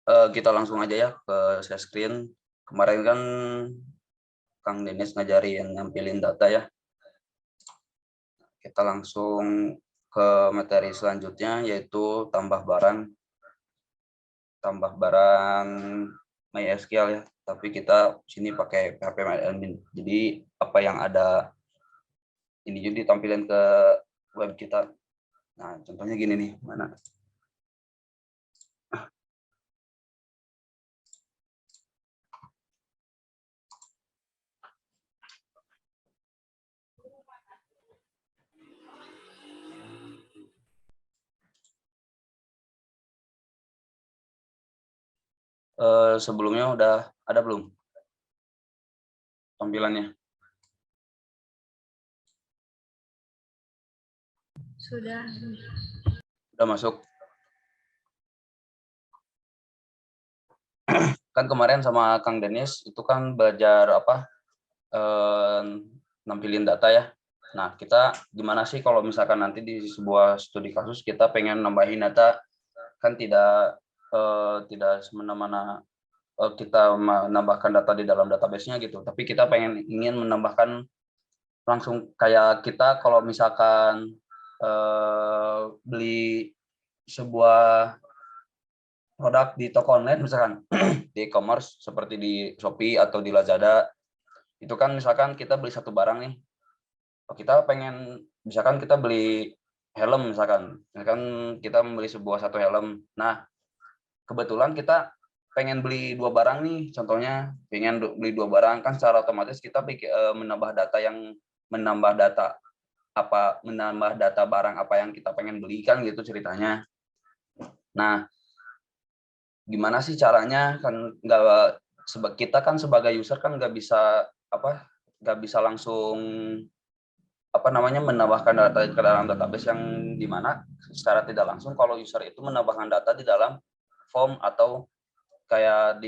Kita langsung aja ya ke share screen. Kemarin kan Kang Denis ngajarin nampilin data ya. Kita langsung ke materi selanjutnya, yaitu tambah barang MySQL ya. Tapi kita sini pakai PHP MyAdmin. Jadi apa yang ada ini juga ditampilkan ke web kita. Nah, contohnya gini nih, mana? Sebelumnya udah ada belum tampilannya? Sudah. Udah masuk. Kan kemarin sama Kang Denis itu kan belajar apa, nampilin data ya. Nah, kita gimana sih kalau misalkan nanti di sebuah studi kasus kita pengen nambahin data, kan tidak semena-mena kita menambahkan data di dalam database-nya gitu, tapi kita ingin menambahkan langsung kayak kita kalau misalkan beli sebuah produk di toko online misalkan di e-commerce seperti di Shopee atau di Lazada, itu kan misalkan kita beli satu barang nih, kita pengen misalkan kita beli helm misalkan kita membeli satu helm. Nah, kebetulan kita pengen beli dua barang nih, contohnya pengen beli dua barang, kan secara otomatis kita menambah data barang apa yang kita pengen beli kan gitu ceritanya. Nah, gimana sih caranya, kan kita kan sebagai user kan nggak bisa langsung menambahkan data ke dalam database, yang dimana secara tidak langsung kalau user itu menambahkan data di dalam form atau kayak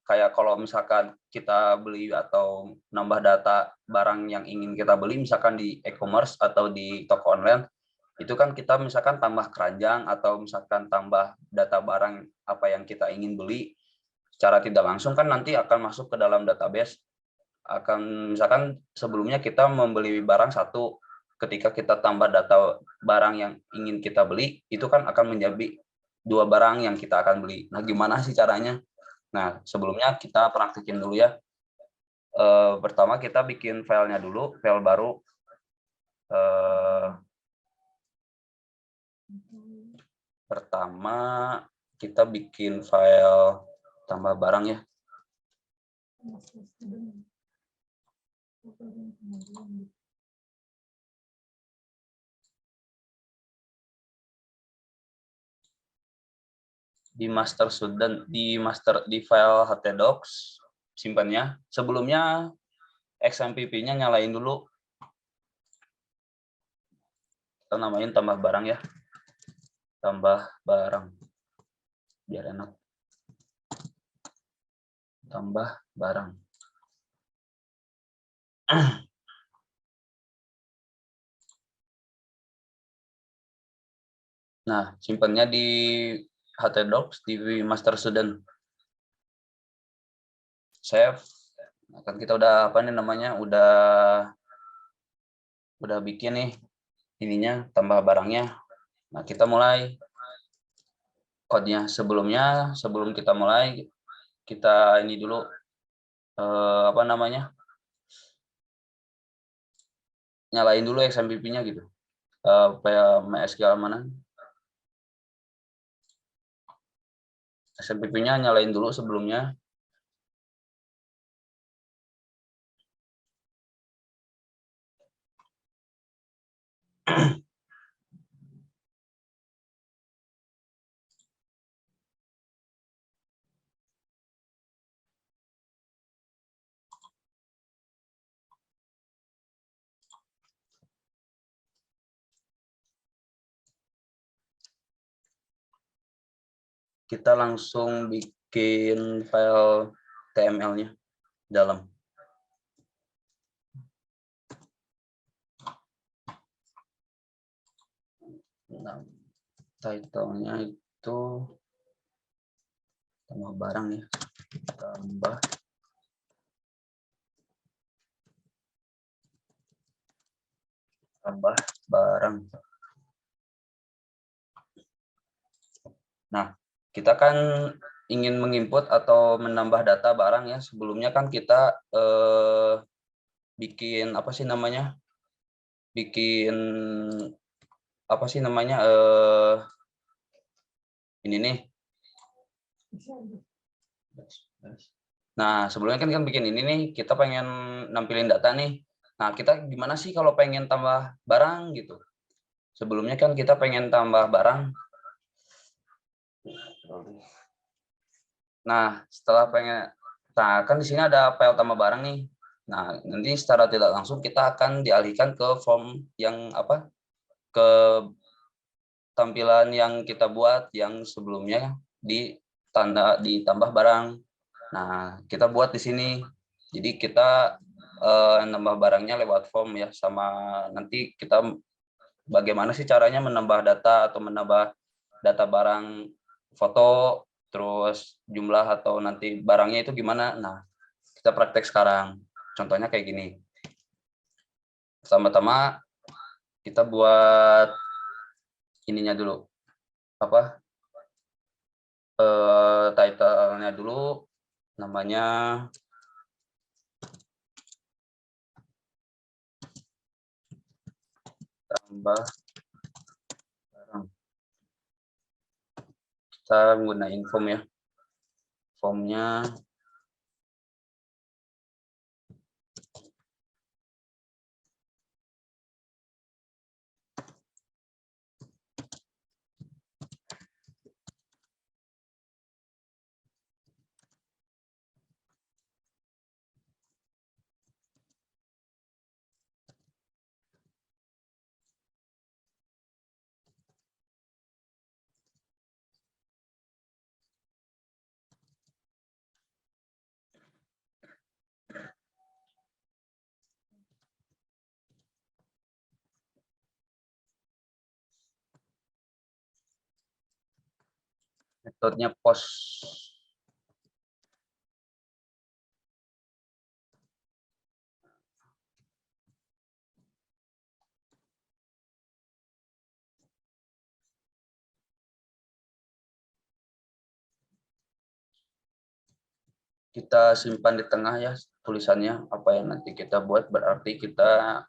kayak kalau misalkan kita beli atau nambah data barang yang ingin kita beli misalkan di e-commerce atau di toko online, itu kan kita misalkan tambah keranjang atau misalkan tambah data barang apa yang kita ingin beli, secara tidak langsung kan nanti akan masuk ke dalam database. Misalkan sebelumnya kita membeli barang satu, ketika kita tambah data barang yang ingin kita beli, itu kan akan menjadi dua barang yang kita akan beli. Nah, gimana sih caranya? Nah, sebelumnya kita praktikin dulu ya. Pertama kita bikin filenya dulu, file baru. Pertama kita bikin file tambah barang ya. Di file htdocs simpannya. Sebelumnya XMPP-nya nyalain dulu. Kita namain tambah barang ya. Tambah barang. Biar enak. Tambah barang. Nah, simpannya di htdocs di master student. Save. Nah, kan kita udah udah bikin nih ininya, tambah barangnya. Nah, kita mulai kodenya. Sebelum kita mulai, kita ini dulu nyalain dulu XMPP-nya gitu. MySQL mana? XMPP-nya nyalain dulu sebelumnya. Kita langsung bikin file TML-nya dalam. Nah, title-nya itu tambah barang ya, tambah barang. Nah, kita kan ingin menginput atau menambah data barang ya. Sebelumnya kan kita bikin apa sih namanya? Bikin apa sih namanya? Ini nih. Nah, sebelumnya kan bikin ini nih, kita pengen nampilin data nih. Nah, kita gimana sih kalau pengen tambah barang gitu? Sebelumnya kan kita pengen tambah barang. Nah, setelah pengen, nah kan di sini ada file tambah barang nih. Nah, nanti secara tidak langsung kita akan dialihkan ke form yang apa? Ke tampilan yang kita buat yang sebelumnya ditambah barang. Nah, kita buat di sini. Jadi kita nambah barangnya lewat form ya, sama nanti kita bagaimana sih caranya menambah data atau menambah data barang foto, terus jumlah atau nanti barangnya itu gimana. Nah, kita praktek sekarang. Contohnya kayak gini. Pertama-tama kita buat ininya dulu. Apa? Title-nya dulu, namanya tambah barang. Kita gunain form ya. Formnya metodenya post. Kita simpan di tengah ya tulisannya, apa yang nanti kita buat berarti kita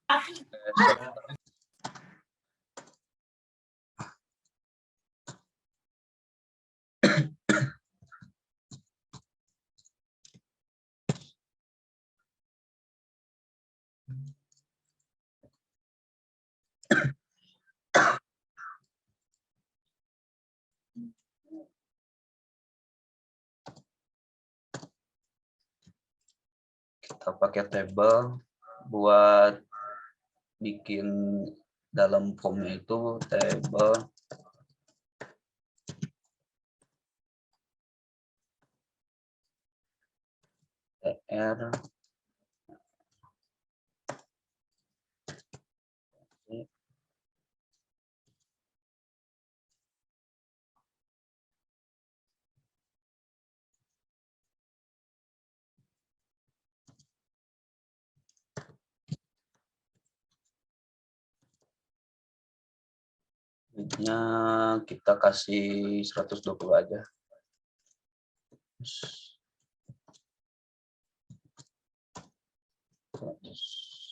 pakai table buat bikin dalam formnya itu table tr nya kita kasih 120 aja.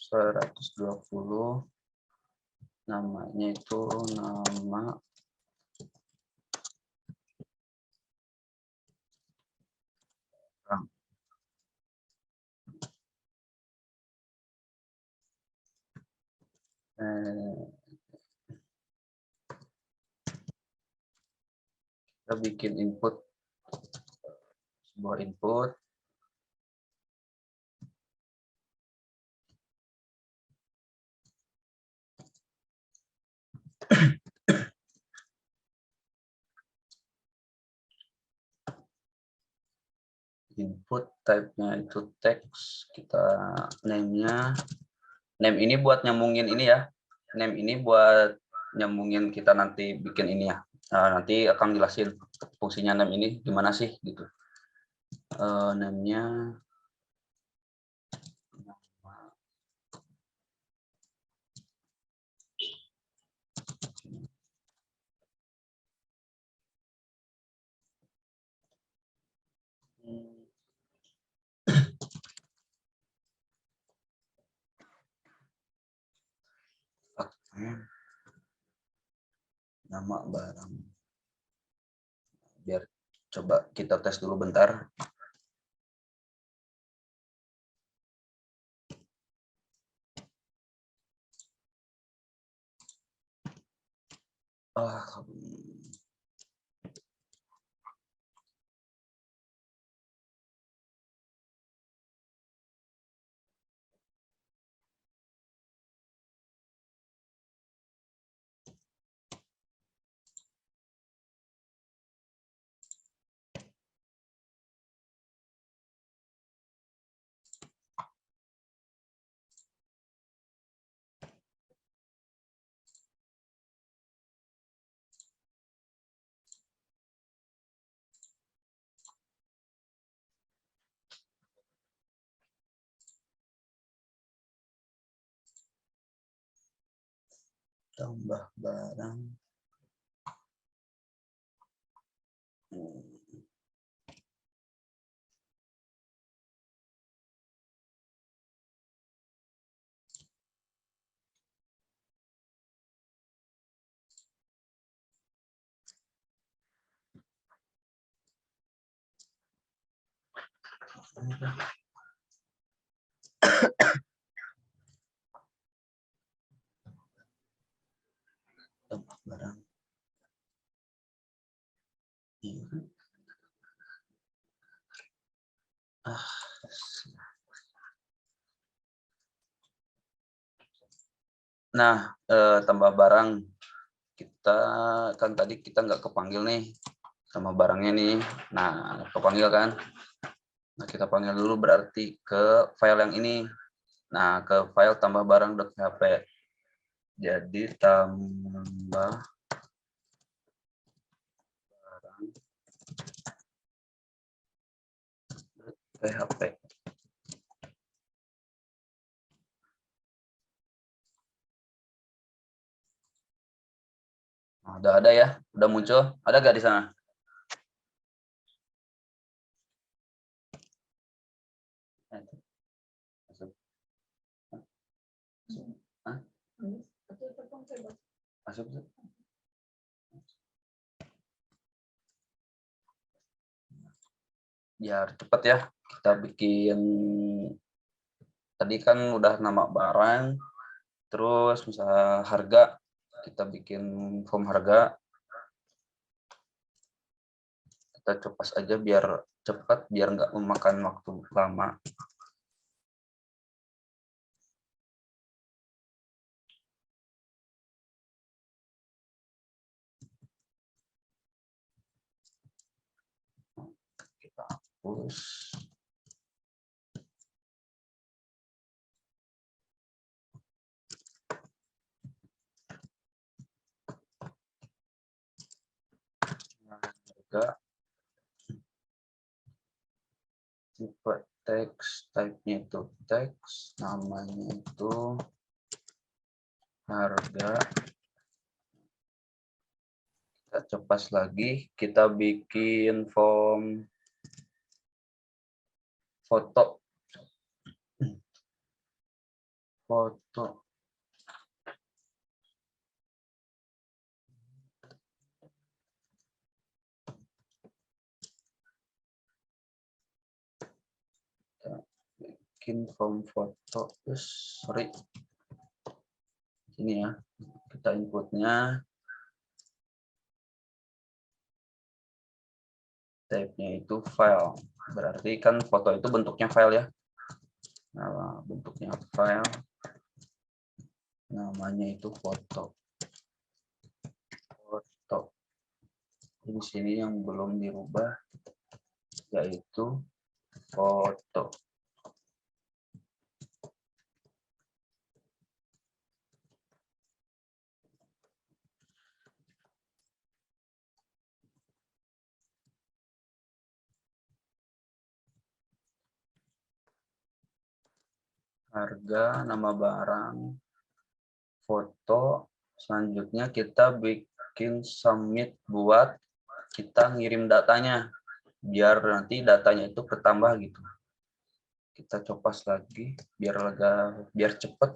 120, namanya itu nama Kita bikin input, sebuah input. Input type-nya itu teks, kita name-nya. Name ini buat nyambungin ini ya. Name ini buat nyambungin kita nanti bikin ini ya. Nah, nanti akan jelasin fungsinya name ini gimana sih gitu. Name-nya nama barang. Biar coba kita tes dulu bentar. Tambah barang. Tambah barang. Nah, tambah barang. Kita kan tadi kita nggak kepanggil nih sama barangnya nih. Nah, kepanggil kan. Nah, kita panggil dulu berarti ke file yang ini. Nah, ke file tambah barang.php. Jadi tambah barang.php. Nah, udah ada ya, udah muncul. Ada nggak di sana? Masuk. Biar cepat ya, kita bikin. Tadi kan udah nama barang, terus misalnya harga, kita bikin form harga. Kita copas aja biar cepat, biar nggak memakan waktu lama. Kita hapus. Harga. Tipe teks, type-nya itu teks, namanya itu harga. Kita copas lagi, kita bikin form foto. Foto. Kita bikin form foto. Sorry. Ini ya, kita inputnya. Type-nya itu file. Berarti kan foto itu bentuknya file ya. Nah, bentuknya file. Namanya itu foto. Foto. Di sini yang belum dirubah yaitu foto. Harga, nama barang, foto. Selanjutnya kita bikin submit buat kita ngirim datanya. Biar nanti datanya itu ketambah gitu. Kita copas lagi biar cepet.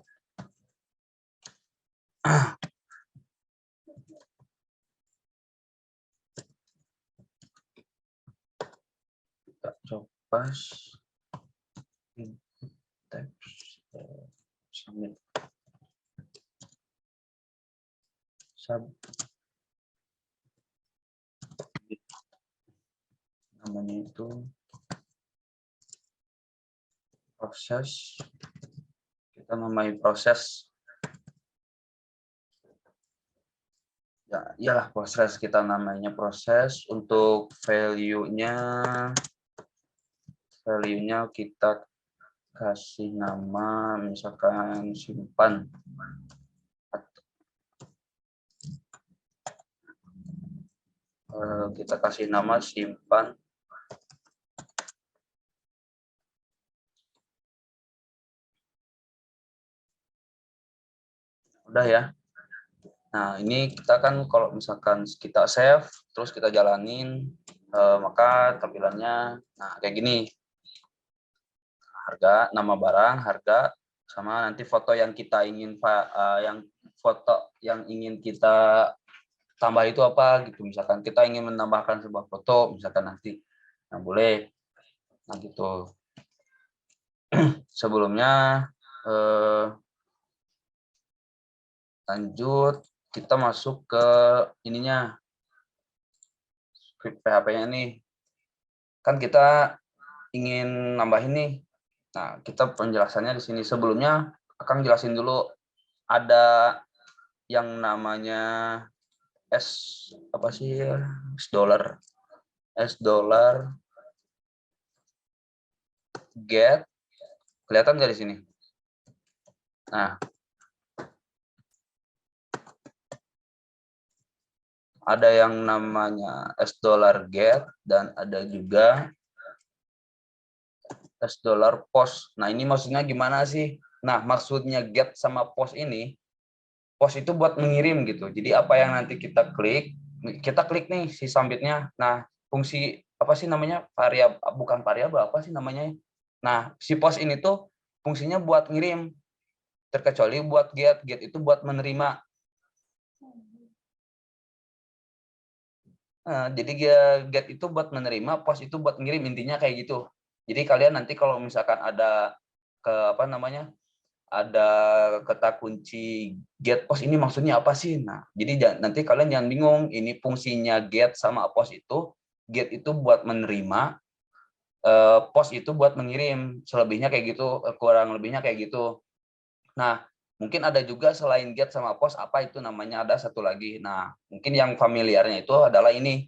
Kita copas. Submit. Namanya itu proses. Kita namai proses. Ya, iyalah proses, kita namanya proses. Untuk value-nya kita kasih nama misalkan simpan. Kita kasih nama simpan. Udah ya. Nah, ini kita kan kalau misalkan kita save, terus kita jalanin, maka tampilannya nah kayak gini. Harga, nama barang, harga, sama nanti foto yang kita ingin foto yang ingin kita tambah itu apa gitu. Misalkan kita ingin menambahkan sebuah foto, misalkan nanti. Nah, boleh. Nah, gitu. Sebelumnya lanjut, kita masuk ke ininya. Script PHP-nya nih. Kan kita ingin nambahin nih. Nah, kita penjelasannya di sini. Sebelumnya, Akang jelasin dulu ada yang namanya apa sih? S dollar get. Kelihatan nggak di sini? Nah, ada yang namanya S dollar get dan ada juga S dollar post. Nah, ini maksudnya gimana sih? Nah, maksudnya get sama post ini, post itu buat mengirim gitu. Jadi apa yang nanti kita klik nih si submitnya. Nah, fungsi apa sih namanya? Variabel, bukan variabel, apa sih namanya? Nah, si post ini tuh fungsinya buat ngirim. Terkecuali buat get. Get itu buat menerima. Jadi get itu buat menerima, post itu buat ngirim, intinya kayak gitu. Jadi kalian nanti kalau misalkan ada ada kata kunci get post ini maksudnya apa sih? Nah, jadi nanti kalian jangan bingung, ini fungsinya get sama post itu, get itu buat menerima, post itu buat mengirim, selebihnya kayak gitu, kurang lebihnya kayak gitu. Nah, mungkin ada juga selain get sama post, apa itu namanya, ada satu lagi. Nah, mungkin yang familiarnya itu adalah ini,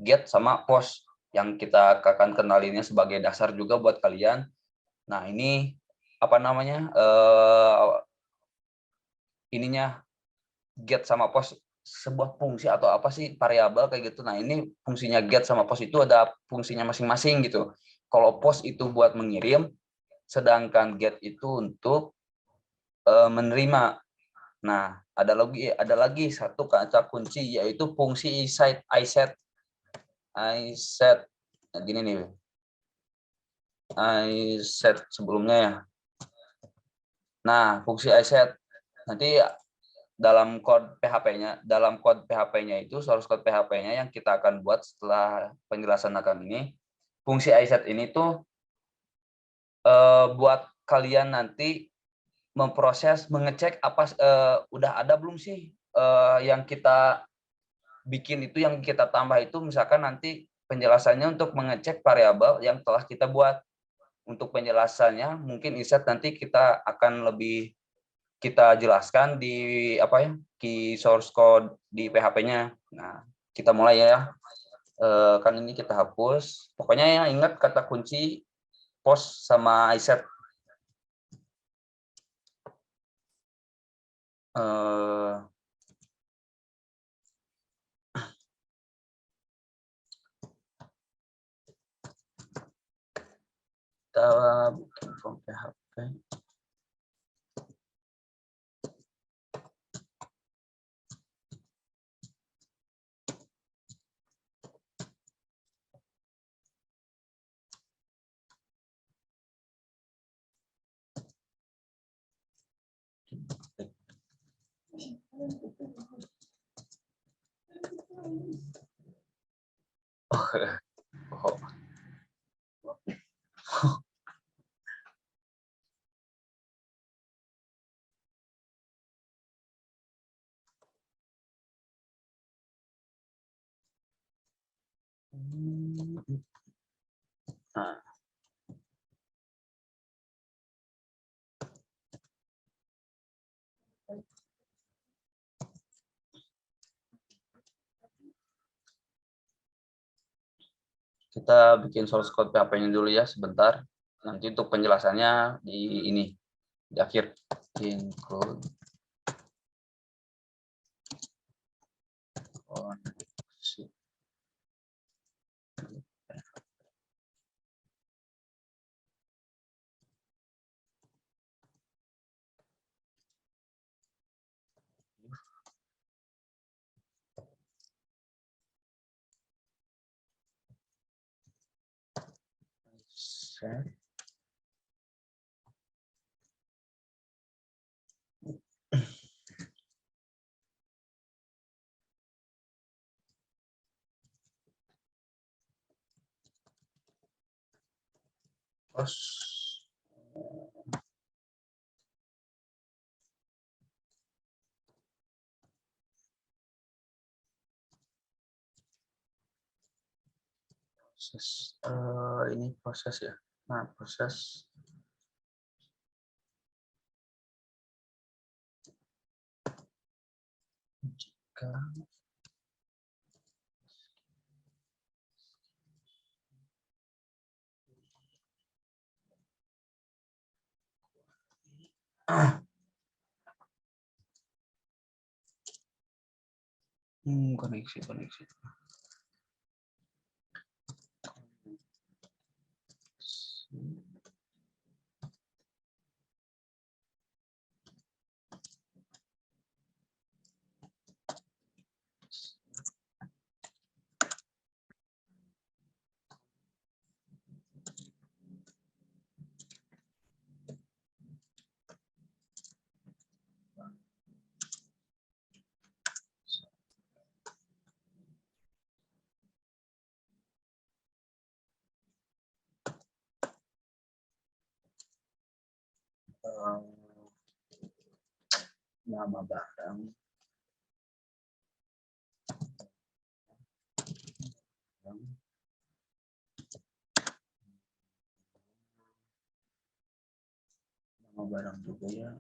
get sama post, yang kita akan kenalinnya sebagai dasar juga buat kalian. Nah, ini apa namanya, ininya get sama post sebuah fungsi atau apa sih, variabel kayak gitu. Nah, ini fungsinya get sama post itu ada fungsinya masing-masing gitu. Kalau post itu buat mengirim, sedangkan get itu untuk menerima. Nah, ada lagi satu kata kunci, yaitu fungsi iset. Nah, gini nih, iset sebelumnya ya. Nah, fungsi iset nanti dalam kode PHP-nya itu, source code PHP-nya yang kita akan buat setelah penjelasan akan ini, fungsi iset ini tuh buat kalian nanti memproses, mengecek apa udah ada belum sih yang kita bikin itu, yang kita tambah itu, misalkan nanti penjelasannya untuk mengecek variabel yang telah kita buat. Untuk penjelasannya mungkin Iset nanti kita akan lebih kita jelaskan di apa ya, key source code di PHP-nya. Nah, kita mulai ya. Kan ini kita hapus. Pokoknya yang ingat kata kunci post sama Iset. Kita bikin form PHP. Oh. Nah. Kita bikin source code PHP-nya dulu ya sebentar. Nanti untuk penjelasannya di ini di akhir. Include set. Proses ini proses ya. Nah, proses jika koneksi nama barang, nama barang juga ya.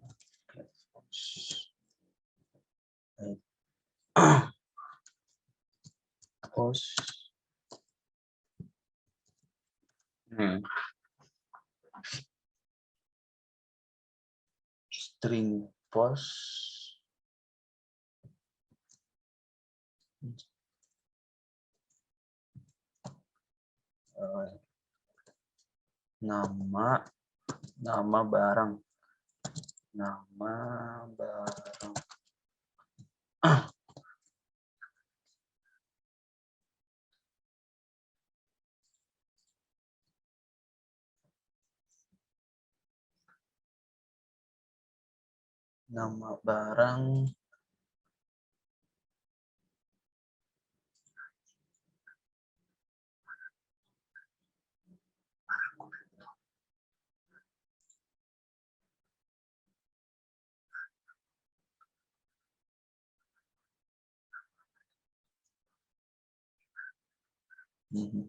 Post. String post. Nama barang. Nama barang Nama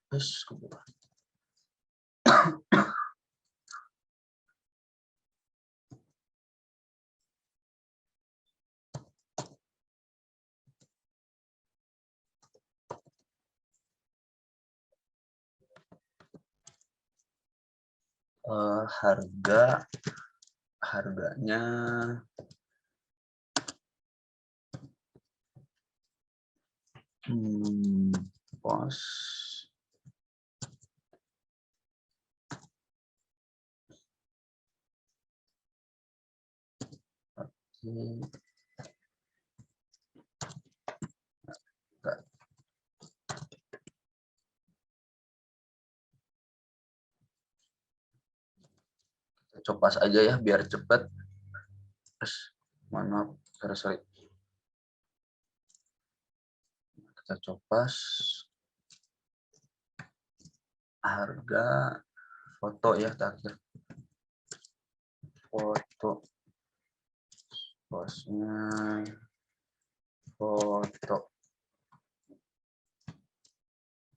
terus harganya pos copas aja ya biar cepet. Terus mana sorry. Kita copas harga foto ya terakhir. Foto posnya foto.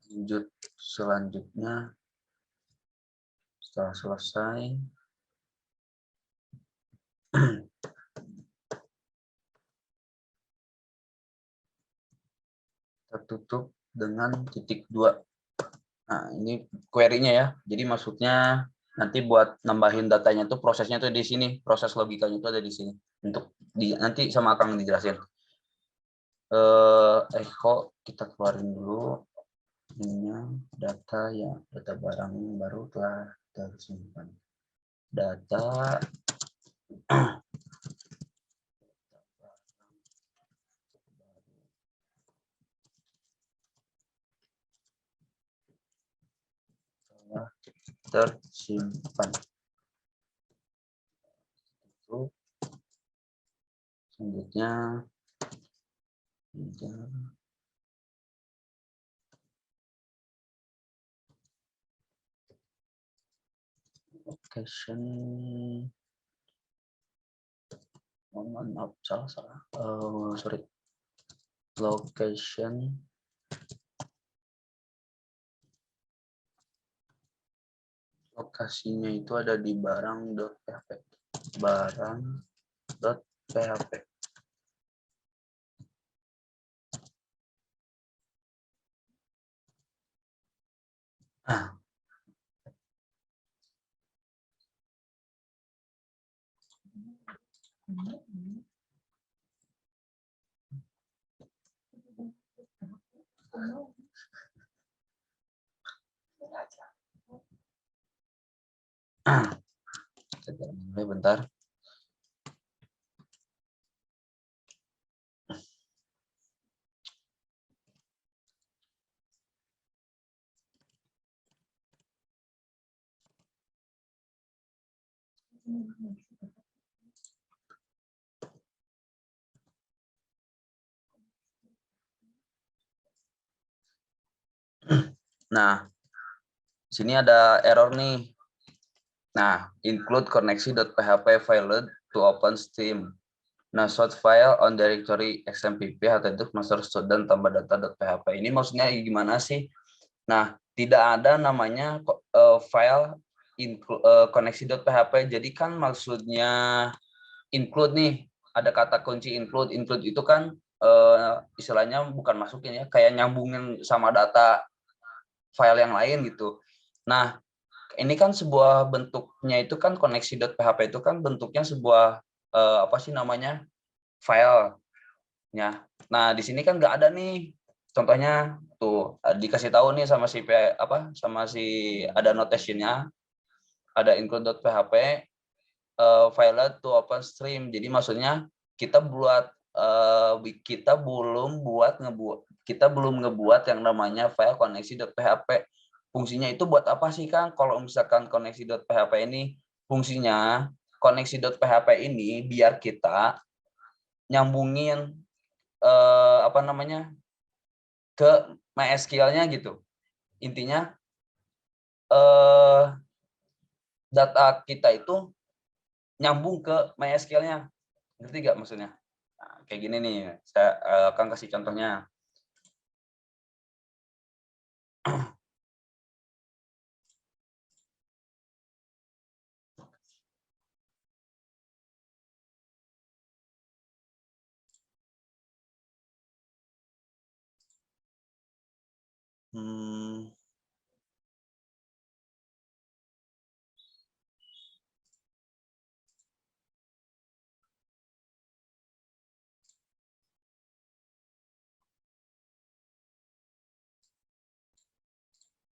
Lanjut selanjutnya setelah selesai tertutup dengan titik 2. Nah, ini query-nya ya. Jadi maksudnya nanti buat nambahin datanya tuh prosesnya tuh di sini, proses logikanya itu ada di sini. Untuk nanti sama Akang dijelasin. Kok kita keluarin dulu ininya data barang yang baru telah tersimpan. Data telah tersimpan. Selanjutnya location, maaf salah. Sorry, location lokasinya itu ada di barang.php. Barang.php. Kita mulai bentar. Nah, sini ada error nih. Nah, include connection.php failed to open Steam. Nah, short file on directory xmpp atau master student tambah data.php. Ini maksudnya gimana sih? Nah, tidak ada namanya file connection.php. Jadi kan maksudnya include nih, ada kata kunci include. Include itu kan istilahnya bukan masukin ya, kayak nyambungin sama data file yang lain gitu. Nah, ini kan sebuah bentuknya itu kan koneksi.php itu kan bentuknya sebuah apa sih namanya filenya. Nah di sini kan nggak ada nih. Contohnya tuh dikasih tahu nih sama si ada notationnya, ada include.php file to open stream. Jadi maksudnya kita belum ngebuat yang namanya file koneksi.php. Fungsinya itu buat apa sih Kang? Kalau misalkan koneksi.php ini fungsinya koneksi.php ini biar kita nyambungin apa namanya, ke MySQL-nya gitu. Intinya data kita itu nyambung ke MySQL-nya. Ngerti nggak maksudnya? Nah, kayak gini nih, saya akan kasih contohnya.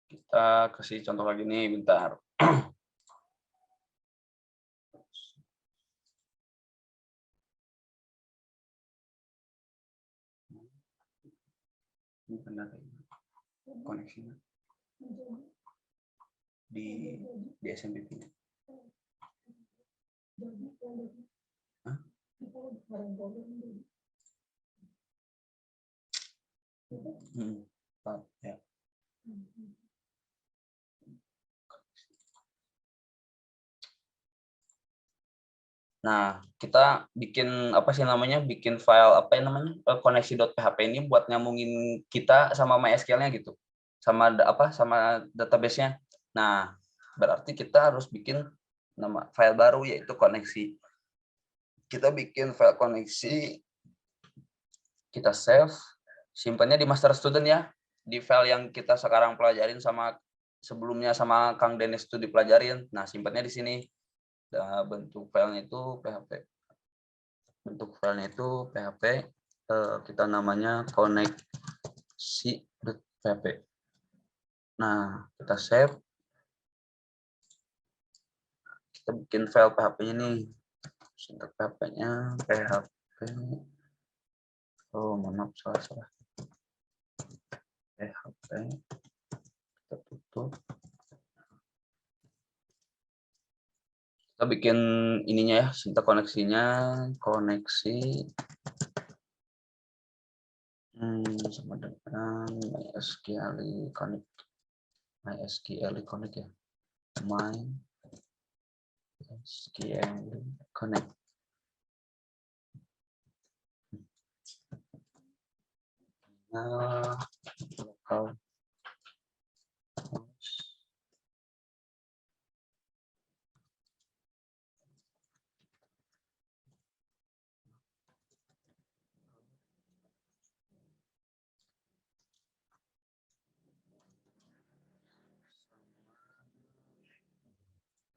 Kita kasih contoh lagi nih, bentar. Ini benar koneksinya di SMBP. Hah? Ya. Nah, kita bikin apa sih namanya? Bikin file apa yang namanya? Koneksi.php ini buat nyambungin kita sama MySQL-nya gitu. Sama sama database-nya. Nah, berarti kita harus bikin nama file baru yaitu koneksi. Kita bikin file koneksi, kita save, simpannya di master student ya. Di file yang kita sekarang pelajarin sama sebelumnya sama Kang Dennis itu dipelajarin. Nah, simpannya di sini. Nah, bentuk filenya itu PHP. Bentuk filenya itu PHP, kita namanya koneksi.php. Nah, kita save. Kita bikin file PHP-nya nih. Sintak PHP-nya PHP. Oh, maaf, salah. PHP. Kita tutup. Kita bikin ininya ya, sintak koneksinya, koneksi sama dengan MySQL connect. MySQL connect ya. MySQL connect. Lokal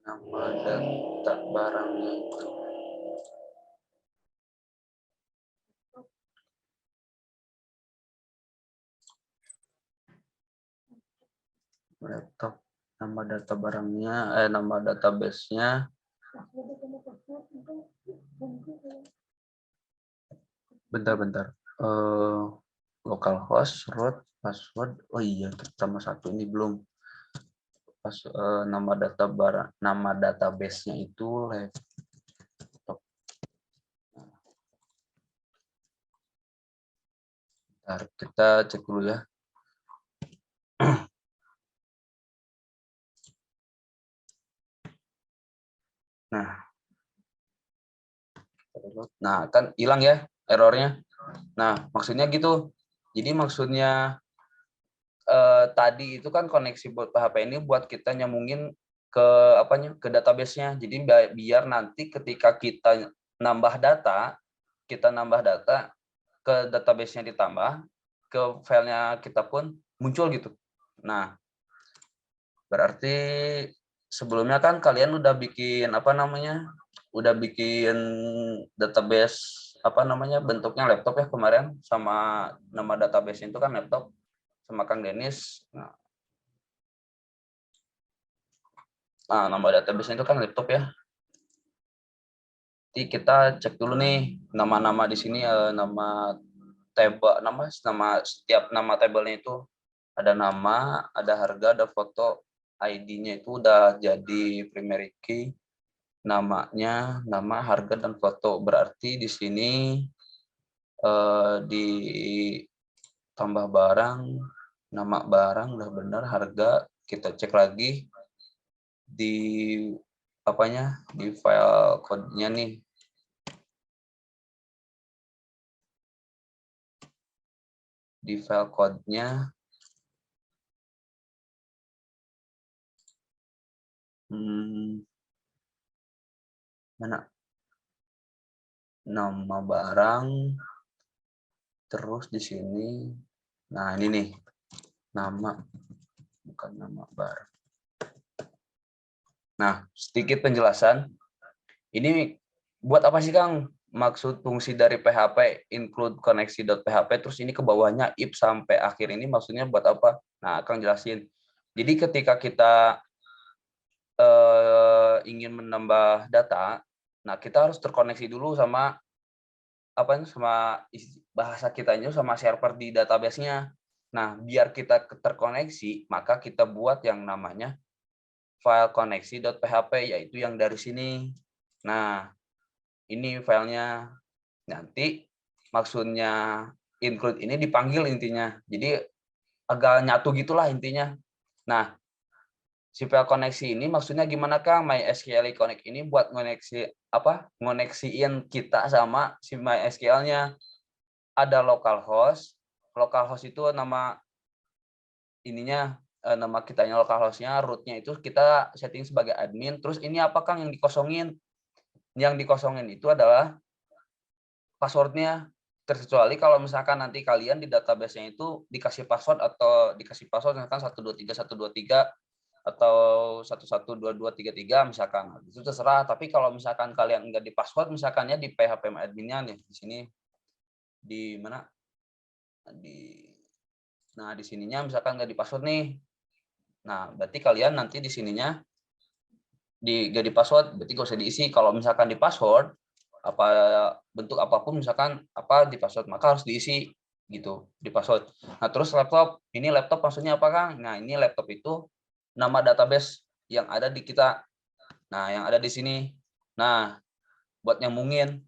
nama data barangnya itu laptop, nama data barangnya, nama database-nya. Bentar. Localhost, root, password. Oh iya, sama satu ini belum. Nama data barang, nama database-nya itu laptop. Bentar, kita cek dulu ya. Nah, kan hilang ya errornya. Nah, maksudnya gitu. Jadi maksudnya tadi itu kan koneksi buat PHP ini buat kita nyambungin ke ke database-nya. Jadi biar nanti ketika kita nambah data ke database-nya ditambah, ke filenya kita pun muncul gitu. Nah, berarti sebelumnya kan kalian udah bikin udah bikin database bentuknya laptop ya kemarin, sama nama database itu kan laptop sama Kang Denis. Nah, nama database itu kan laptop ya. Jadi kita cek dulu nih nama-nama di sini, nama table, setiap nama tabelnya itu ada nama, ada harga, ada foto, ID-nya itu udah jadi primary key, namanya, nama, harga, dan foto. Berarti di sini di tambah barang, nama barang udah benar, harga kita cek lagi di apanya, di file kodenya nih. Di file kodenya mana, nama barang, terus di sini, nah ini nih, nama, bukan nama barang. Nah, sedikit penjelasan, ini buat apa sih Kang? Maksud fungsi dari PHP include koneksi.php, terus ini ke bawahnya if sampai akhir ini maksudnya buat apa? Nah, Kang jelasin. Jadi ketika kita ingin menambah data, nah kita harus terkoneksi dulu sama apa, sama bahasa kitanya, sama server di database-nya. Nah, biar kita terkoneksi, maka kita buat yang namanya file koneksi.php, yaitu yang dari sini. Nah, ini filenya. Nanti maksudnya include ini dipanggil intinya. Jadi agak nyatu gitulah intinya. Nah, si file koneksi ini maksudnya gimana Kang? MySQL Connect ini buat ngoneksi apa? Ngoneksiin kita sama si MySQL-nya. Ada localhost. Localhost itu nama ininya, nama kitanya localhost-nya, root-nya itu kita setting sebagai admin. Terus ini apa Kang yang dikosongin? Yang dikosongin itu adalah password-nya, terkecuali kalau misalkan nanti kalian di database-nya itu dikasih password atau dikasih password misalkan 123 atau 112233 misalkan, itu terserah. Tapi kalau misalkan kalian enggak di password, misalkannya di PHP admin-nya nih di sini, di mana, di sininya misalkan enggak di password nih, nah berarti kalian nanti di sininya enggak di password, berarti nggak usah diisi. Kalau misalkan di password, apa bentuk apapun misalkan apa di password, maka harus diisi gitu di password. Nah terus laptop, ini laptop maksudnya apa Kang? Nah ini laptop itu nama database yang ada di kita, nah yang ada di sini. Nah buat nyambungin,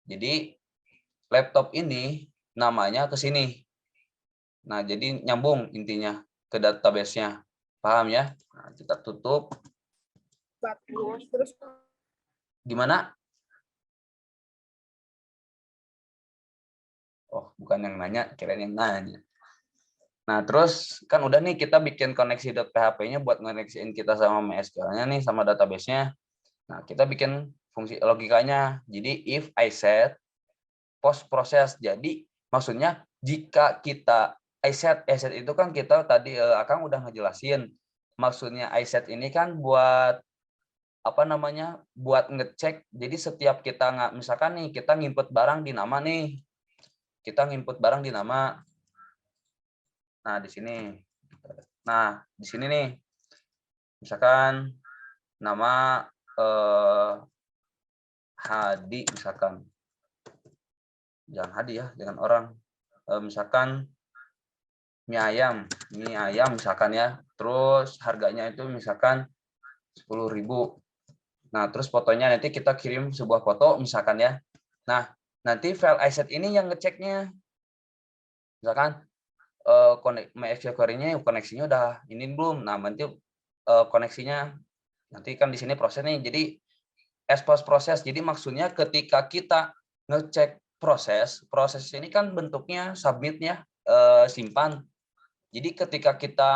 jadi laptop ini namanya ke sini, nah jadi nyambung intinya ke database-nya, paham ya? Nah, kita tutup. Gimana? Oh, bukan yang nanya, kirain yang nanya. Nah, terus kan udah nih kita bikin koneksi.php-nya buat ngoneksiin kita sama MySQL-nya nih, sama database-nya. Nah, kita bikin fungsi logikanya. Jadi, if I set post process. Jadi, maksudnya jika kita I set itu kan kita tadi Akang udah ngejelasin. Maksudnya I set ini kan buat apa namanya? Buat ngecek. Jadi setiap kita misalkan nih kita nginput barang di nama nih. Kita nginput barang di nama. Nah, di sini. Nah, di sini nih. Misalkan nama Hadi misalkan. Jangan Hadi ya, jangan orang. Misalkan mie ayam misalkan ya. Terus harganya itu misalkan 10.000. Nah, terus fotonya nanti kita kirim sebuah foto misalkan ya. Nah, nanti file iSet ini yang ngeceknya. Misalkan MySQL query-nya koneksinya udah ini belum. Nah, nanti koneksinya nanti kan di sini proses nih. Jadi post proses. Jadi maksudnya ketika kita ngecek proses ini kan bentuknya submit ya, simpan. Jadi ketika kita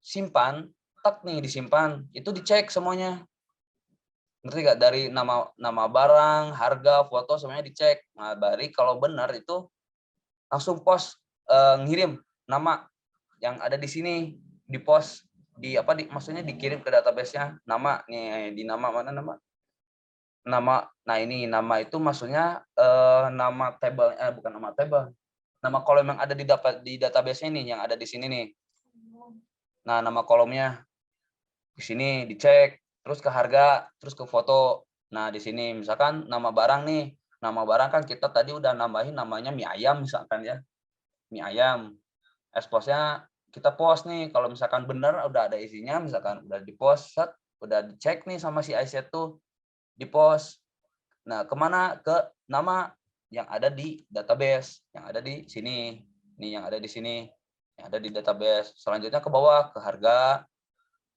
simpan, tak nih disimpan, itu dicek semuanya. Ngerti nggak? Dari nama barang, harga, foto semuanya dicek. Nah, dari kalau benar itu langsung post, ngirim nama yang ada di sini, di post di apa maksudnya dikirim ke database-nya, nama nih, di nama mana nama nah ini nama itu maksudnya nama table, bukan nama table, nama kolom yang ada di database ini yang ada di sini nih. Nah, nama kolomnya di sini dicek, terus ke harga, terus ke foto. Nah, di sini misalkan nama barang nih, nama barang kan kita tadi udah nambahin namanya mie ayam misalkan ya, mie ayam. Expost-nya kita post nih, kalau misalkan benar udah ada isinya, misalkan udah di post, udah dicek nih sama si iSet tuh, di post. Nah, kemana? Ke nama. yang ada di database, yang ada di sini. Ini yang ada di sini, yang ada di database. Selanjutnya ke bawah ke harga,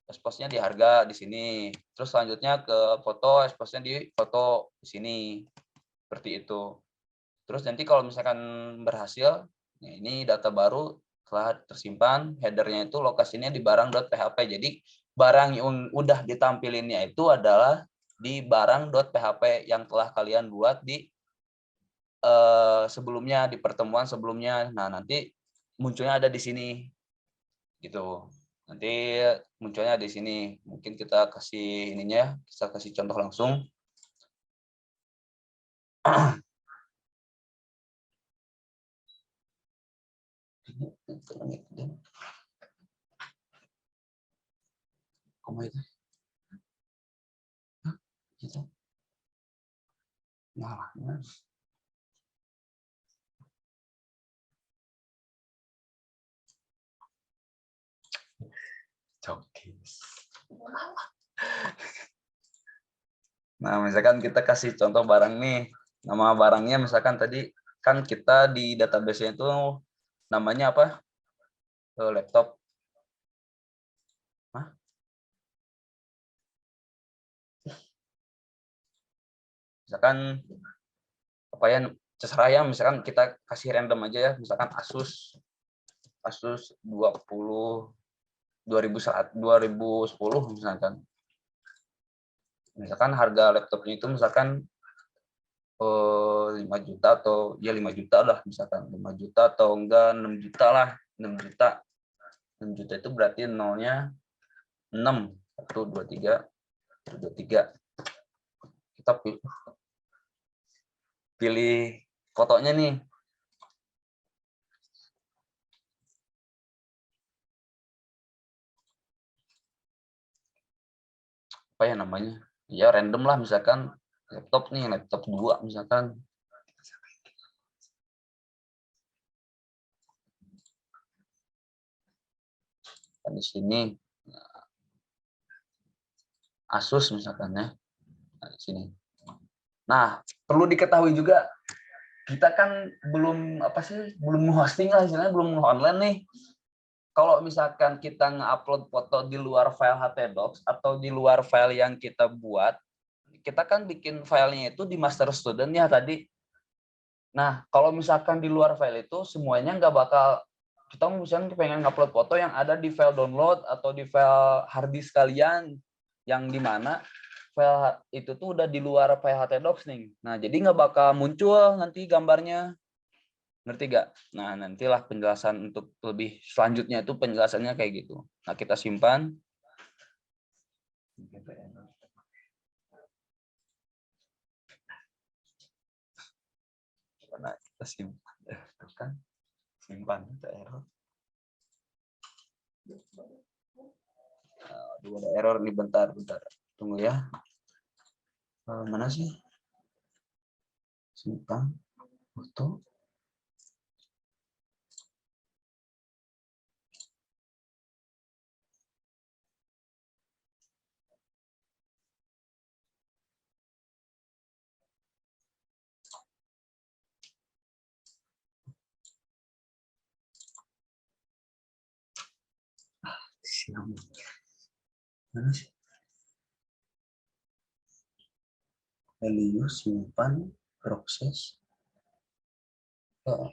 expose-nya di harga di sini. Terus selanjutnya ke foto, expose-nya di foto di sini. Seperti itu. Terus nanti kalau misalkan berhasil, ini data baru telah tersimpan, header-nya itu lokasinya di barang.php. Jadi barang yang udah ditampilinnya itu adalah di barang.php yang telah kalian buat di sebelumnya, di pertemuan sebelumnya. Nah, nanti munculnya ada di sini. Gitu. Nanti munculnya di sini. Mungkin kita kasih ininya, kita kasih contoh langsung. Nah, nah, misalkan kita kasih contoh barang nih. Nama barangnya misalkan tadi kan kita di database-nya itu namanya apa? Laptop. Hah? Misalkan apa ya, terserah ya, misalkan kita kasih random aja ya, misalkan Asus 2010 misalkan. Misalkan harga laptopnya itu misalkan 5 juta atau ya 5 juta lah, misalkan 5 juta atau enggak 6 juta lah, 6 juta. 6 juta itu berarti nolnya 6, 1, 2, 3, 2, 3. Kita pilih fotonya nih. Apa ya namanya? Ya random lah, misalkan laptop nih, laptop 2 misalkan. Di sini Asus misalkan ya. Nah, di sini. Nah, perlu diketahui juga kita kan belum apa sih, belum hosting lah istilahnya, belum online nih. Kalau misalkan kita nge-upload foto di luar file htdocs atau di luar file yang kita buat, kita kan bikin filenya itu di master student ya tadi. Nah, kalau misalkan di luar file itu semuanya nggak bakal, kita misalnya pengen ngupload foto yang ada di file download atau di file hard disk kalian, yang dimana file itu tuh udah di luar file htdocs nih. Nah, jadi nggak bakal muncul nanti gambarnya. Ngerti gak? Nah, nantilah penjelasan untuk lebih selanjutnya itu penjelasannya kayak gitu. Nah, kita simpan. Nah, kita simpan. Kan simpan error. Aduh, ada error nih, bentar. Tunggu ya. Mana sih? Simpan foto. Mana sih? Value simpan proses. Oh.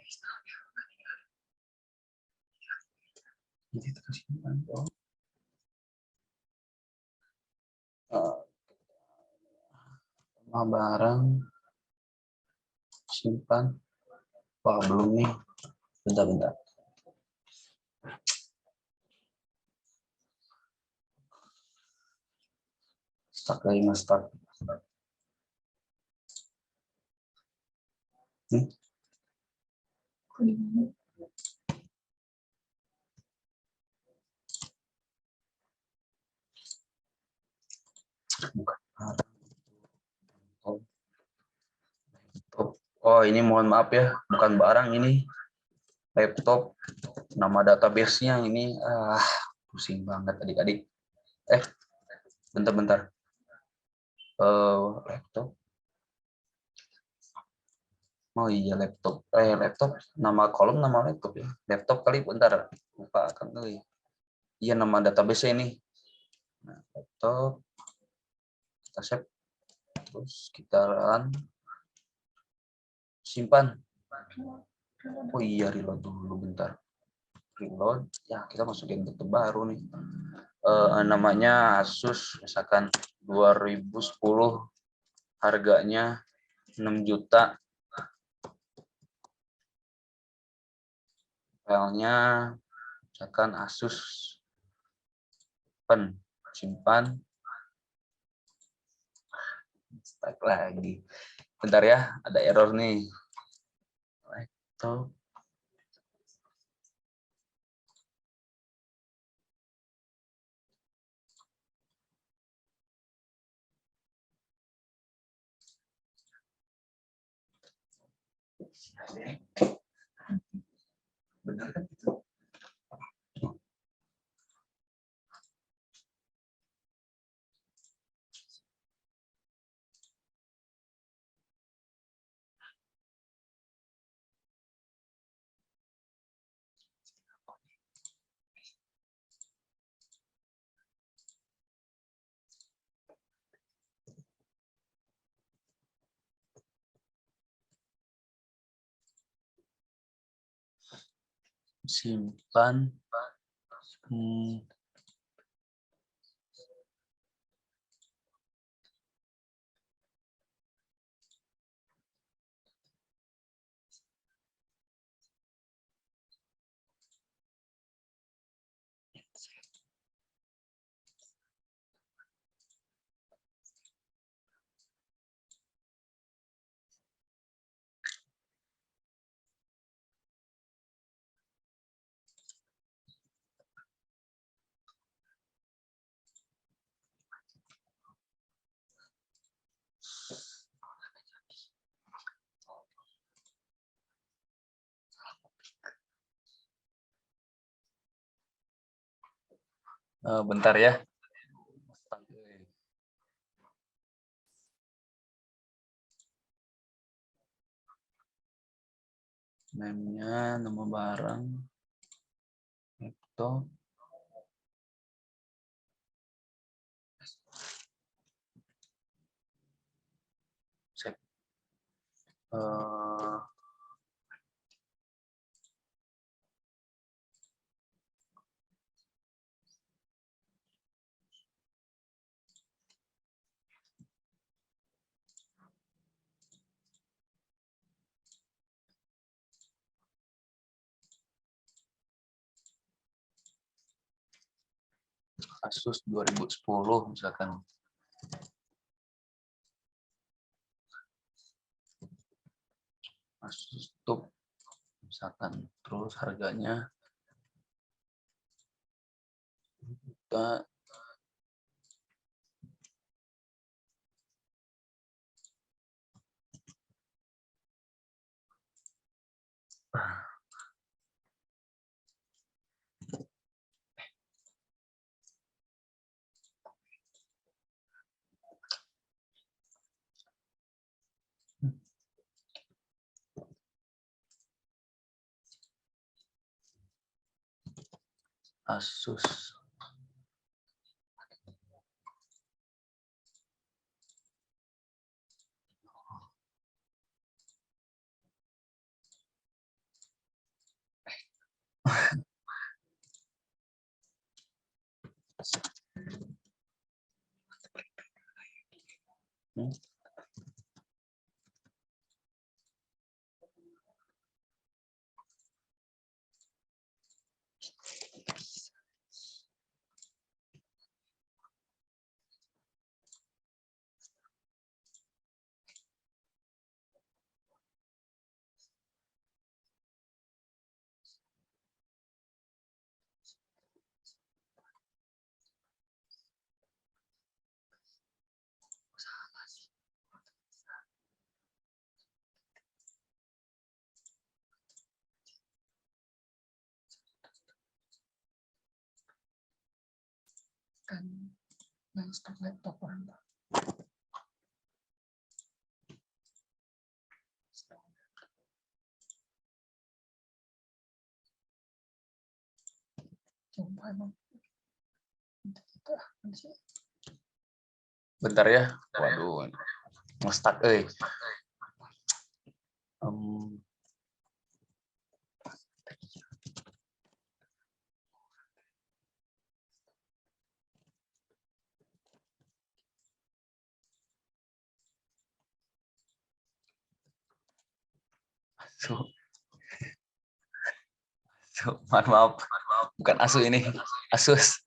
Jadi terus simpan. Oh. Barang simpan. Wah, belum nih. Bentar. Start dari start. Bukan. Oh, ini mohon maaf ya, bukan barang ini. Laptop. Nama database-nya ini pusing banget adik-adik. Bentar. Laptop. Oh iya laptop. Laptop nama kolom nama laptop ya. Laptop kali bentar. Lupa kan tuh. Iya nama database ini. Nah, laptop kita save terus kita run simpan. Oh iya reload dulu bentar. Reload ya kita masukin laptop baru nih. Namanya Asus misalkan 2010 harganya 6 juta. Filenya misalkan Asus pen simpan start lagi. Bentar ya, ada error nih. Laptop. Benar kan itu? Simpan. Bentar ya. Name-nya nama barang itu save. Asus 2010 misalkan. Asus TUF misalkan. Terus harganya kita Asus. Kan yang stok laptop orang. Bentar ya. Waduh. Nge-stuck euy. Maaf, bukan asu ini, Asus.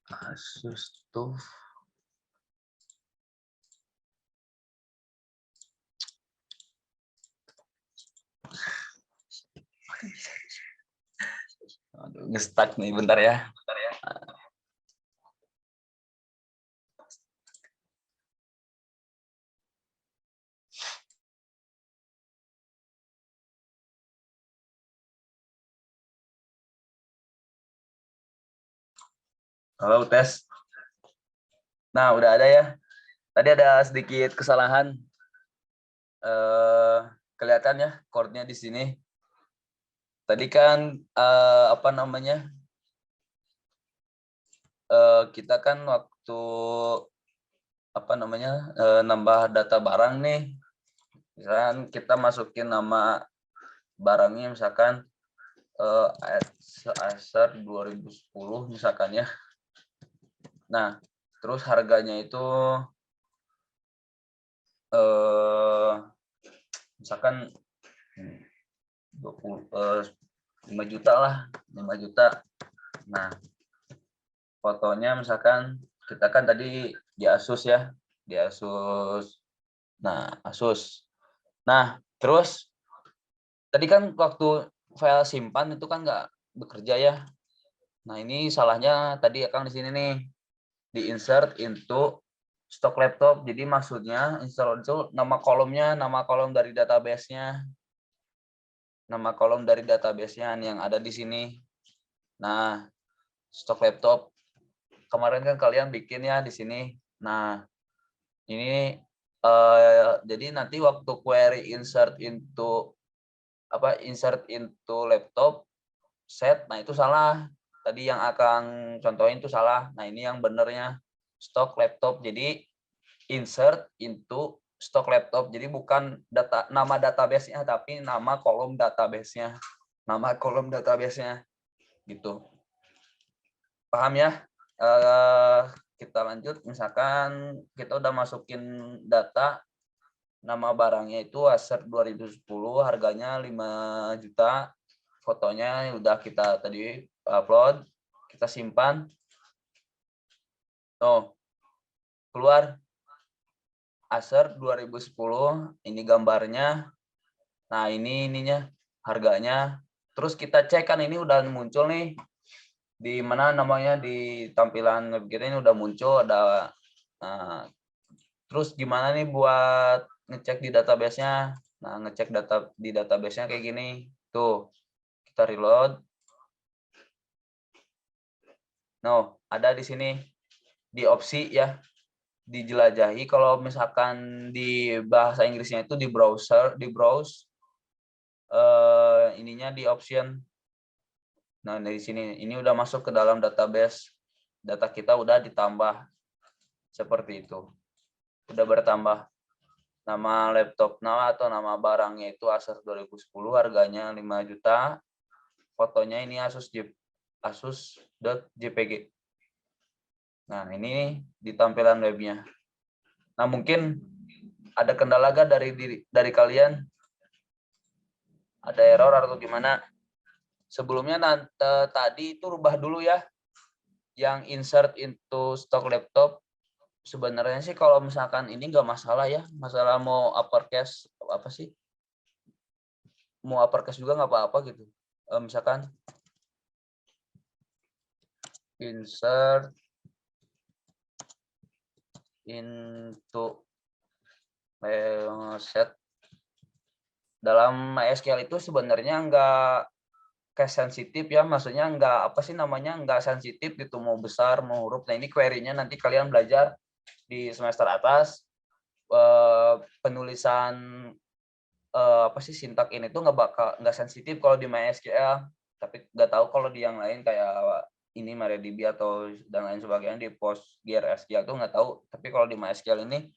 Asus tuh. Aduh, nge-stuck nih, bentar ya. Halo, tes. Nah, udah ada ya. Tadi ada sedikit kesalahan. Kelihatan ya chord-nya di sini. Tadi kan apa namanya? Kita kan waktu apa namanya? Nambah data barang nih. Misalkan kita masukin nama barangnya misalkan Acer 2010 misalkan ya. Nah, terus harganya itu misalkan 5 juta lah, 5 juta. Nah, fotonya misalkan kita kan tadi di Asus ya, di Asus. Nah, Asus. Nah, terus tadi kan waktu file simpan itu kan nggak bekerja ya. Nah, ini salahnya tadi Akang di sini nih, di insert into stock laptop. Jadi maksudnya install itu nama kolomnya, nama kolom dari database-nya. Nama kolom dari database-nya yang ada di sini. Nah, stok laptop kemarin kan kalian bikin ya di sini. Nah, ini jadi nanti waktu query insert into laptop set, nah itu salah. Tadi yang akan contohin itu salah. Nah, ini yang benernya stok laptop. Jadi insert into stok laptop. Jadi bukan nama database-nya tapi nama kolom database-nya. Nama kolom database-nya gitu. Paham ya? Kita lanjut, misalkan kita udah masukin data nama barangnya itu Acer 2010, harganya 5 juta, fotonya udah kita tadi upload, kita simpan. Oh, keluar Acer 2010, ini gambarnya. Nah, ini ininya harganya. Terus kita cek kan ini udah muncul nih di mana namanya di tampilan web kita ini udah muncul ada. Nah, terus gimana nih buat ngecek di database-nya? Nah, ngecek data di database-nya kayak gini. Tuh, kita reload. No, ada di sini di opsi ya, dijelajahi. Kalau misalkan di bahasa Inggrisnya itu di browser, di browse ininya di option. Nah, dari sini ini udah masuk ke dalam database. Data kita udah ditambah seperti itu. Udah bertambah. Nama laptop atau nama barangnya itu Acer 2010, harganya 5 juta. Fotonya ini asus.jpg. Nah, ini di tampilan webnya. Nah, mungkin ada kendala gak dari kalian? Ada error atau gimana? Sebelumnya tadi itu rubah dulu ya. Yang insert into stock laptop sebenarnya sih kalau misalkan ini nggak masalah ya, masalah mau uppercase apa sih, mau uppercase juga nggak apa-apa gitu. Misalkan insert into set dalam MySQL itu sebenarnya nggak case sensitif ya, maksudnya nggak apa sih namanya, nggak sensitif gitu mau besar mau huruf. Nah ini query-nya nanti kalian belajar di semester atas, penulisan apa sih sintak ini tuh nggak sensitif kalau di MySQL, tapi nggak tahu kalau di yang lain kayak ini MariaDB atau dan lain sebagainya di PostgreSQL tuh nggak tahu. Tapi kalau di MySQL ini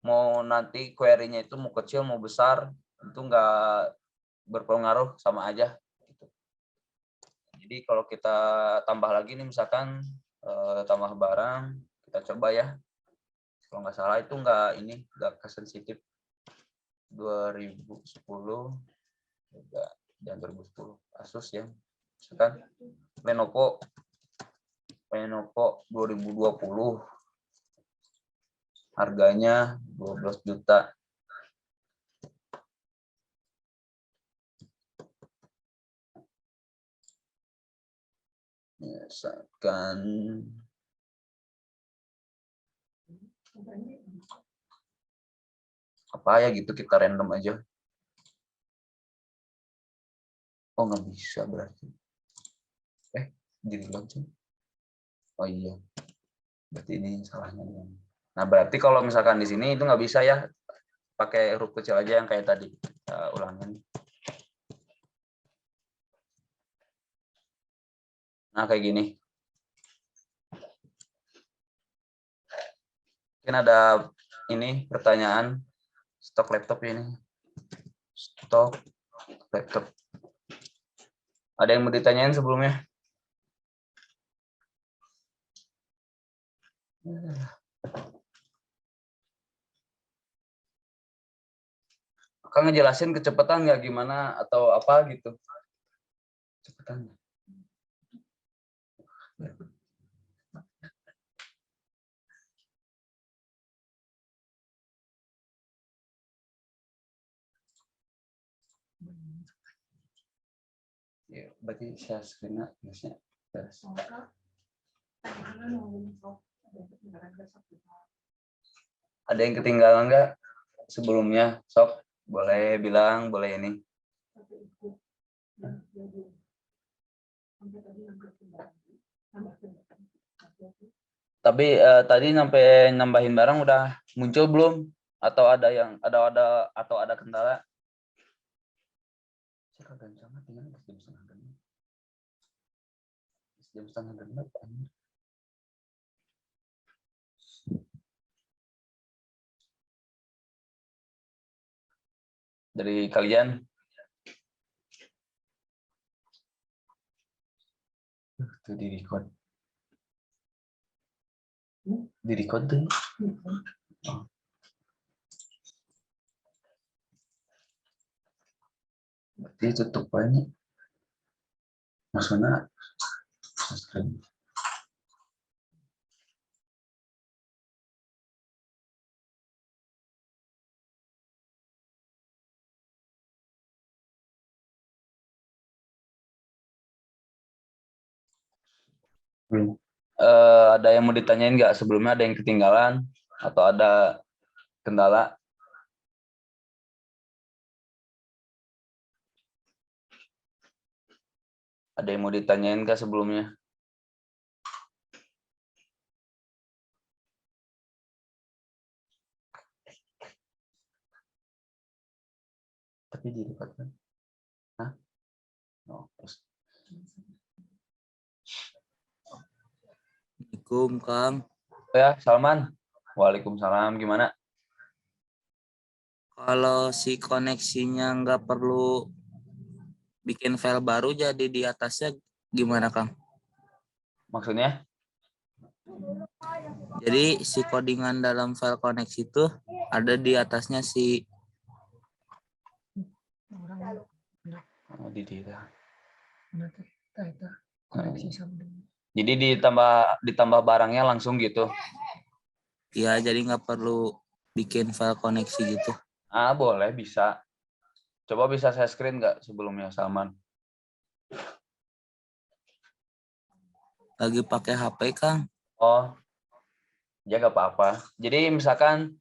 mau nanti query-nya itu mau kecil mau besar itu nggak berpengaruh, sama aja gitu. Jadi kalau kita tambah lagi nih misalkan tambah barang, kita coba ya. Kalau nggak salah itu nggak sensitif 2010 dan 2010 Asus ya. Misalkan Lenovo 2020 harganya 12 juta. Misalkan apa ya gitu, kita random aja. Oh nggak bisa berarti. Jadi launching. Oh iya. Berarti ini salahnya. Nah berarti kalau misalkan di sini itu nggak bisa ya, pakai huruf kecil aja yang kayak tadi. Kita ulangin. Nah kayak gini. Mungkin ada ini pertanyaan stok laptop ini. Stok laptop. Ada yang mau ditanyain sebelumnya? Kang ngejelasin kecepatan nggak gimana atau apa gitu? Kecepatan. Ya, berarti share screen-nya harusnya. Ada yang ketinggalan nggak sebelumnya? Sok, boleh bilang, boleh ini. Tapi tadi sampai nambahin barang udah muncul belum? Atau ada yang ada kendala? Jam setengah genap. Dari kalian? Tuh di record. Di record tuh. Oh. Berarti tutup aja. Maksudnya subscribe. Belum. Ada yang mau ditanyain nggak sebelumnya? Ada yang ketinggalan atau ada kendala? Ada yang mau ditanyain nggak sebelumnya? Tapi di record kan? Hah? Oh, terus. Assalamualaikum Kang. Ya, Salman. Waalaikumsalam. Gimana? Kalau si koneksinya nggak perlu bikin file baru, jadi di atasnya gimana Kang? Maksudnya? Jadi si codingan dalam file koneksi itu ada di atasnya si Oh, di dia. Jadi ditambah barangnya langsung gitu. Ya, jadi nggak perlu bikin file koneksi gitu. Boleh, bisa. Coba bisa saya screen nggak sebelumnya, Salman? Lagi pakai HP, Kang. Oh, ya nggak apa-apa. Jadi misalkan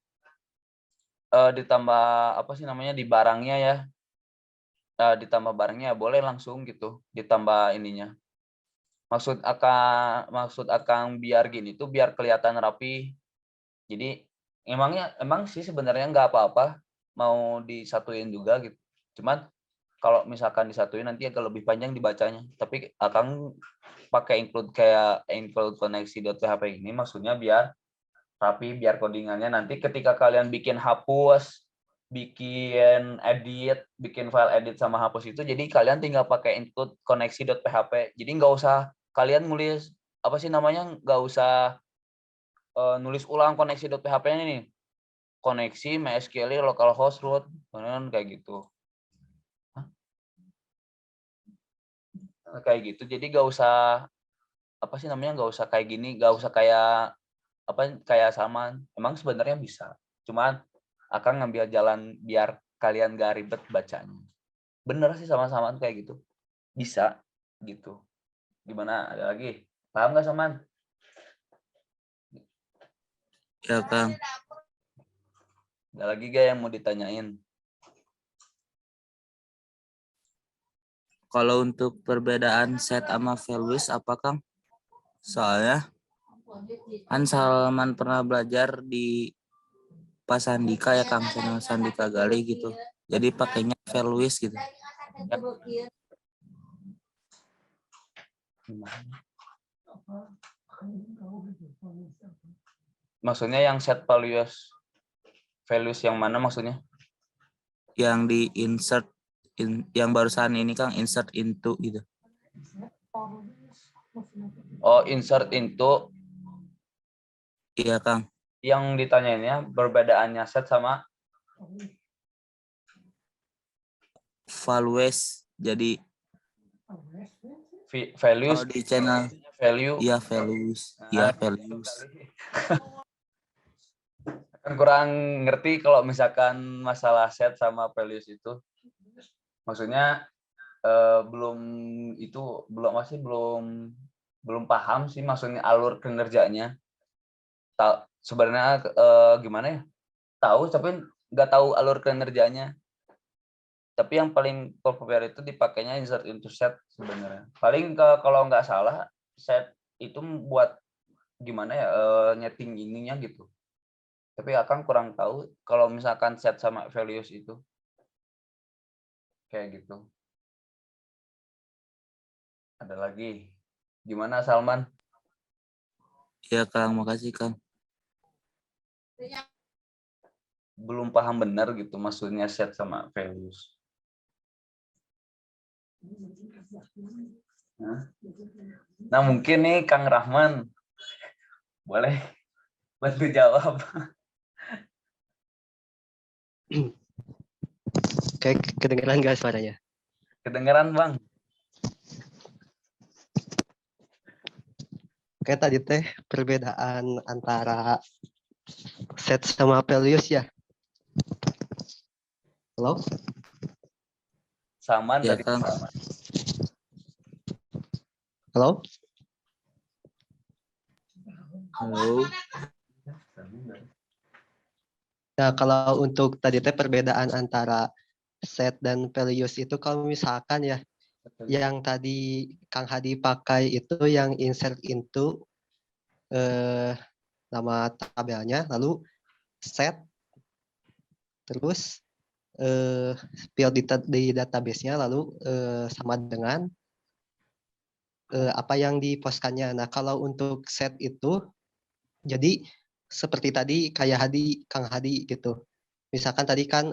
ditambah apa sih namanya di barangnya ya, ditambah barangnya boleh langsung gitu, ditambah ininya. Maksud akang biar gini tuh biar kelihatan rapi. Jadi emang sih sebenarnya nggak apa-apa mau disatuin juga gitu. Cuman kalau misalkan disatuin nanti agak lebih panjang dibacanya. Tapi akang pakai include koneksi.php ini maksudnya biar rapi, biar codingannya nanti ketika kalian bikin hapus, bikin edit, bikin file edit sama hapus itu, jadi kalian tinggal pakai include koneksi.php. Jadi nggak usah kalian nulis apa sih namanya, nggak usah nulis ulang koneksi.php ini nih, koneksi MySQL localhost root kan kayak gitu. Kayak gitu. Jadi nggak usah apa sih namanya, nggak usah kayak gini, nggak usah kayak apa kayak Salman. Emang sebenarnya bisa. Cuman akan ngambil jalan biar kalian gak ribet bacanya. Bener sih sama-sama kayak gitu. Bisa gitu. Gimana? Ada lagi? Paham nggak, Saman? Ya, Kang. Ada lagi gak yang mau ditanyain? Kalau untuk perbedaan set sama values apa, Kang? Soalnya kan Salman pernah belajar di Pak Sandika ya, Kang, channel Sandika Gali gitu. Jadi pakainya values gitu. Maksudnya yang set values yang mana maksudnya? Yang di insert yang barusan ini, Kang, insert into gitu. Oh, insert into. Iya, Kang. Yang ditanyainnya perbedaannya set sama Values. Jadi values. kalau di channel Value. iya values. Iya values. Kan kurang ngerti kalau misalkan masalah set sama values itu. Maksudnya belum paham sih maksudnya alur kinerjanya. Sebenarnya gimana ya? Tahu tapi nggak tahu alur kinerjanya. Tapi yang paling populer itu dipakainya insert into set sebenarnya. Paling kalau nggak salah set itu buat gimana ya, nyeting ininya gitu. Tapi akan kurang tahu kalau misalkan set sama values itu kayak gitu. Ada lagi? Gimana, Salman? Iya, Kang, makasih, Kang. Belum paham benar gitu maksudnya set sama values. Nah, mungkin nih Kang Rahman boleh bantu jawab. Kayak kedengeran nggak suaranya? Kedengeran, Bang? Kayak tadi teh perbedaan antara set sama values ya. Halo? Saman Ya, tadi. Kang. Halo? Halo. Nah, kalau untuk tadi teh perbedaan antara set dan values itu kalau misalkan ya yang tadi Kang Hadi pakai itu yang insert into nama tabelnya, lalu set, terus field di database-nya, lalu sama dengan apa yang diposkannya. Nah, kalau untuk set itu, jadi seperti tadi kayak Kang Hadi gitu. Misalkan tadi kan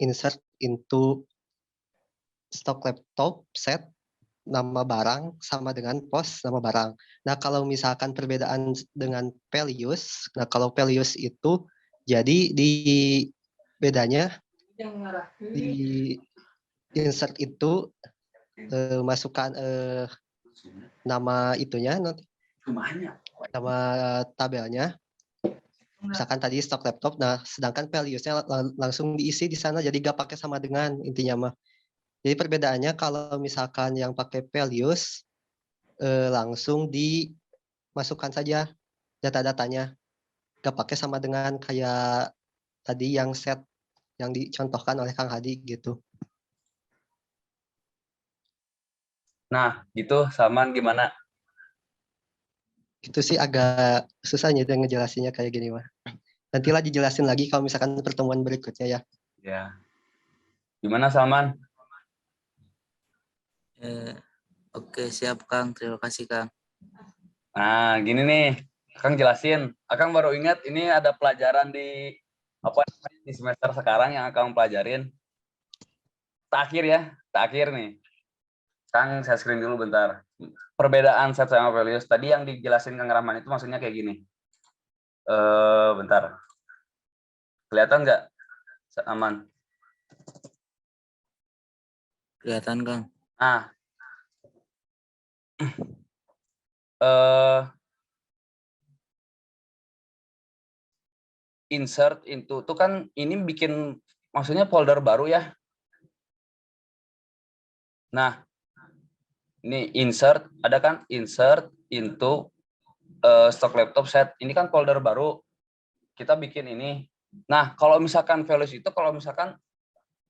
insert into stock laptop set nama barang sama dengan post nama barang. Nah, kalau misalkan perbedaan dengan values, nah kalau values itu jadi di bedanya di insert itu masukkan nama itunya, nama tabelnya. Misalkan tadi stok laptop, nah sedangkan values-nya langsung diisi di sana, jadi gak pakai sama dengan intinya mah. Jadi perbedaannya kalau misalkan yang pakai values langsung dimasukkan saja data-datanya, gak pakai sama dengan kayak tadi yang set yang dicontohkan oleh Kang Hadi gitu. Nah, gitu Salman gimana? Itu sih agak susah nih ngejelasinnya kayak gini mah. Nantilah dijelasin lagi kalau misalkan pertemuan berikutnya ya. Ya. Gimana Salman? Oke, siap Kang. Terima kasih Kang. Nah, gini nih, Akang jelasin. Akang baru ingat ini ada pelajaran di apa di semester sekarang yang Akang pelajarin. Terakhir ya, terakhir nih. Kang, saya screen dulu bentar. Perbedaan set sama values. Tadi yang dijelasin Kang Rahman itu maksudnya kayak gini. Bentar. Kelihatan nggak? Aman. Kelihatan Kang. Nah, eh insert into tuh kan ini bikin maksudnya folder baru ya. Nah, ini insert ada kan insert into stock laptop set. Ini kan folder baru. Kita bikin ini. Nah, kalau misalkan values itu kalau misalkan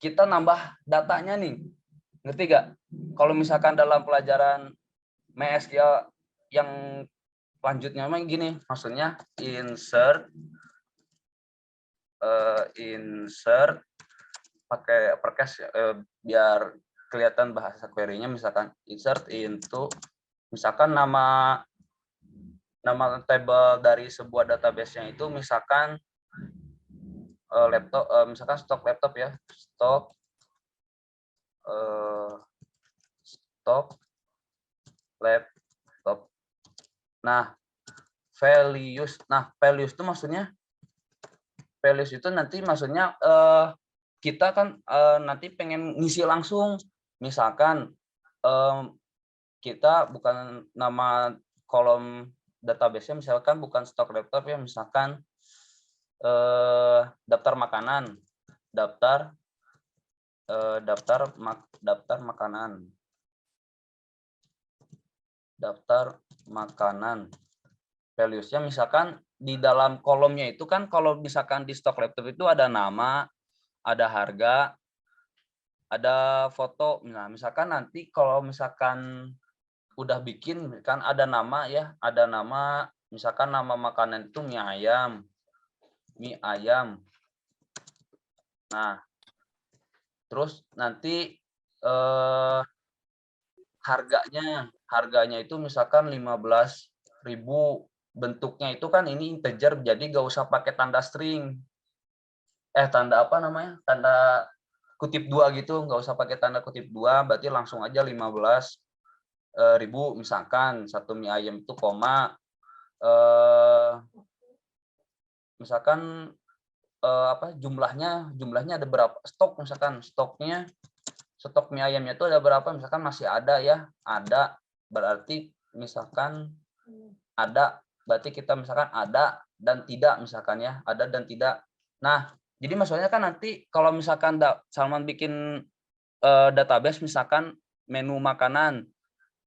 kita nambah datanya nih. Ngerti gak? Kalau misalkan dalam pelajaran MySQL yang lanjutnya memang gini, maksudnya insert pakai perkes biar kelihatan bahasa query-nya, misalkan insert into misalkan nama table dari sebuah database-nya itu misalkan laptop, misalkan stok laptop ya, stok laptop. Nah, values itu maksudnya values itu nanti maksudnya kita kan nanti pengen ngisi langsung, misalkan kita bukan nama kolom database-nya misalkan bukan stok laptop ya, misalkan daftar makanan, daftar makanan. Values-nya misalkan di dalam kolomnya itu kan kalau misalkan di stok laptop itu ada nama, ada harga, ada foto. Nah, misalkan nanti kalau misalkan udah bikin kan ada nama ya, ada nama misalkan nama makanan itu mie ayam. Nah, terus nanti harganya itu misalkan 15.000. Bentuknya itu kan ini integer, jadi nggak usah pakai tanda string. Tanda apa namanya? Tanda kutip 2 gitu, nggak usah pakai tanda kutip 2, berarti langsung aja 15.000 misalkan satu mie ayam itu koma misalkan jumlahnya ada berapa stok, misalkan stok mie ayamnya itu ada berapa, misalkan masih ada ya, ada berarti misalkan ada berarti kita misalkan ada dan tidak, misalkan ya ada dan tidak. Nah, jadi maksudnya kan nanti kalau misalkan Salman bikin database misalkan menu makanan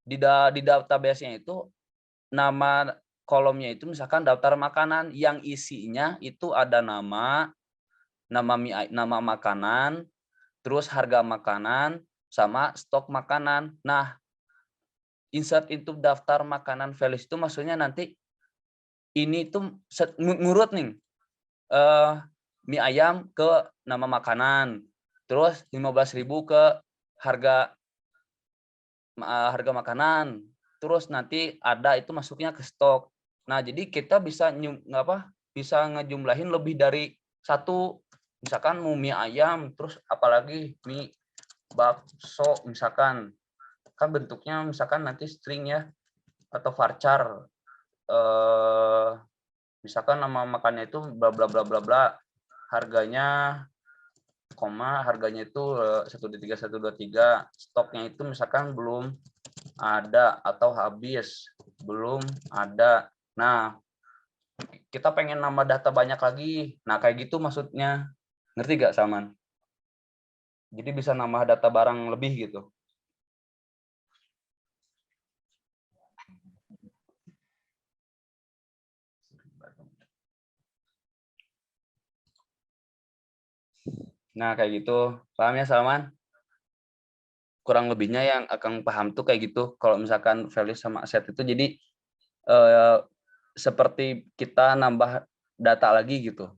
di database-nya itu nama kolomnya itu misalkan daftar makanan yang isinya itu ada nama makanan, terus harga makanan sama stok makanan. Nah, insert into daftar makanan values itu maksudnya nanti ini tuh ngurut nih mie ayam ke nama makanan, terus 15.000 ke harga makanan, terus nanti ada itu masuknya ke stok. Nah, jadi kita bisa ngejumlahin lebih dari satu, misalkan mau mie ayam, terus apalagi mie bakso misalkan, kan bentuknya misalkan nanti string ya atau varchar, misalkan nama makannya itu bla bla bla bla bla, harganya harganya itu 123 stoknya itu misalkan belum ada atau habis, belum ada. Nah, kita pengen nambah data banyak lagi. Nah, kayak gitu maksudnya. Ngerti gak, Salman? Jadi bisa nambah data barang lebih gitu. Nah, kayak gitu. Paham ya, Salman? Kurang lebihnya yang akan paham tuh kayak gitu. Kalau misalkan value sama aset itu jadi seperti kita nambah data lagi gitu.